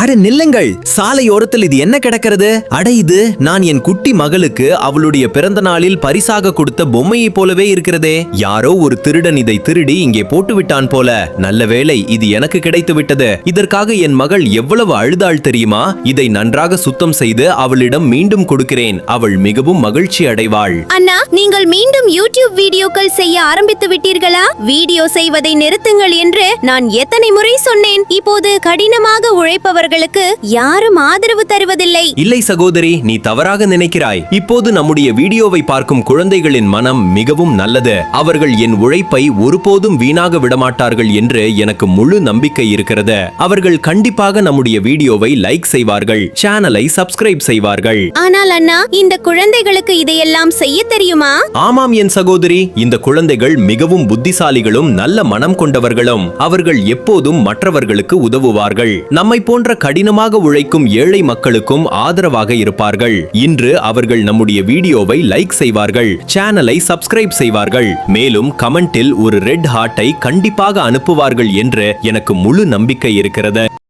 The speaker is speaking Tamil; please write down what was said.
அட நில்லுங்கள், சாலையோரத்தில் இது என்ன கிடக்கிறது? அட இது நான் என் குட்டி மகளுக்கு அவளுடைய பிறந்த நாளில் பரிசாக கொடுத்த பொம்மையை போலவே இருக்கிறதே. யாரோ ஒரு திருடன் இதை திருடி இங்கே போட்டு விட்டான் போல. நல்ல வேளை இது எனக்கு கிடைத்து விட்டது. இதற்காக என் மகள் எவ்வளவு அழுதாள் தெரியுமா? இதை நன்றாக சுத்தம் செய்து அவளிடம் மீண்டும் கொடுக்கிறேன். அவள் மிகவும் மகிழ்ச்சி அடைவாள். அண்ணா, நீங்கள் மீண்டும் யூடியூப் வீடியோக்கள் செய்ய ஆரம்பித்து விட்டீர்களா? வீடியோ செய்வதை நிறுத்துங்கள் என்று நான் எத்தனை முறை சொன்னேன். இப்போது கடினமாக உழைப்பவர்களுக்கு யாரும் ஆதரவு தருவதில்லை. இல்லை சகோதரி, நீ தவறாக நினைக்கிறாய். இப்போது நம்முடைய வீடியோவை பார்க்கும் குழந்தைகளின் மனம் மிகவும் நல்லது. அவர்கள் என் உழைப்பை ஒருபோதும் வீணாக விடமாட்டார்கள் என்று எனக்கு முழு நம்பிக்கை இருக்கிறது. அவர்கள் கண்டிப்பாக நம்முடைய வீடியோவை லைக் செய்வார்கள், சேனலை சப்ஸ்கிரைப் செய்வார்கள். ஆனால் அண்ணா, இந்த குழந்தைகளுக்கு இதையெல்லாம் செய்ய தெரியுமா? ஆமாம் என் சகோதரி, இந்த குழந்தைகள் மிகவும் புத்திசாலிகளும் நல்ல மனம் கொண்டவர்களும். அவர்கள் எப்போதும் மற்றவர்களுக்கு உதவுவார்கள். நம்மை போன்ற கடினமாக உழைக்கும் ஏழை மக்களுக்கும் ஆதரவாக இருப்பார்கள். இன்று அவர்கள் நம்முடைய வீடியோவை லைக் செய்வார்கள், சேனலை சப்ஸ்கிரைப் செய்வார்கள், மேலும் கமெண்டில் ஒரு ரெட் ஹார்ட்டை கண்டிப்பாக அனுப்புவார்கள் என்று எனக்கு முழு நம்பிக்கை இருக்கிறது.